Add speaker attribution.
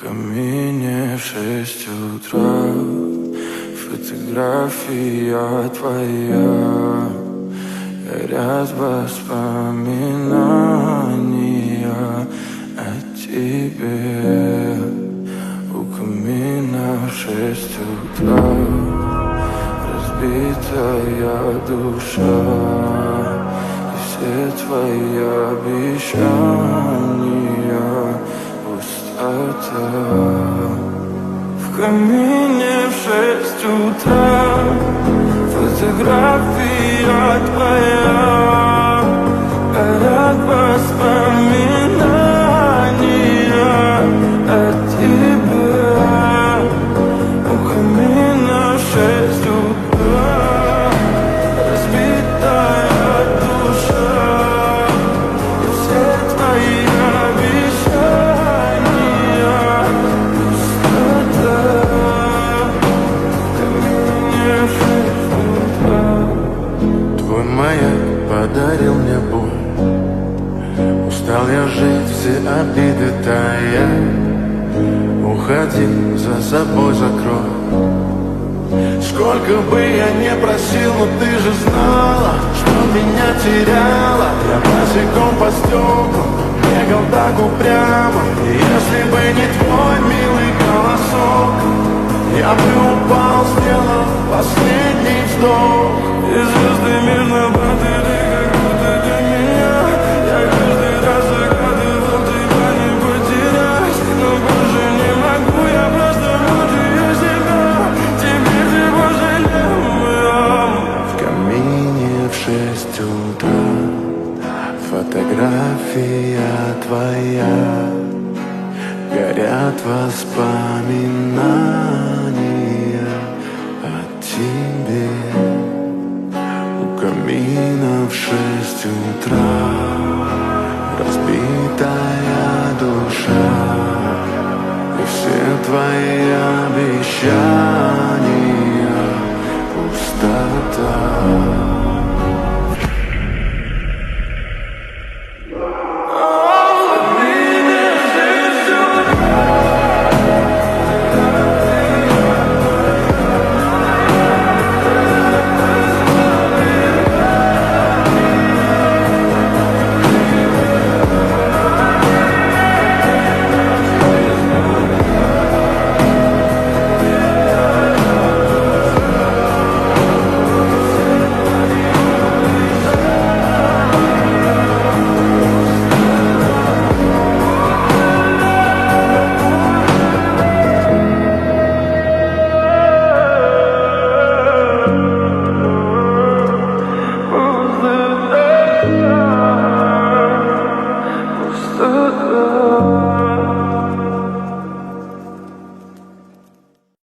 Speaker 1: камине в 6 утра фотография твоя, горят воспоминания о тебе. У камина в 6 утра разбитая душа, и все твои обещания пустота. В камине в 6 утра фотография твоя, горят воспоминания о тебе. У камина в 6 утра разбитая душа, и все твои обещания пустота. В камине в 6 утра.
Speaker 2: Твой маяк подарил мне боль, устал я жить, все обиды тая. Уходи, за собой закрой. Сколько бы я не просил, но ты же знала, что меня теряла. Я босиком по стеклам бегал так упрямо, и если бы не твой милый голосок, я бы упал, сделал последний вздох.
Speaker 1: И звезды мирно падали, как будто для меня. Я каждый раз загадывал тебя не потерять, но больше не могу, я просто мучаю себя. Теперь ты пожалел моем.
Speaker 2: В камине в 6 утра фотография твоя, горят воспоминания о тебе. У камина в 6 утра разбитая душа, и все твои обещания пустота.
Speaker 1: Пустота.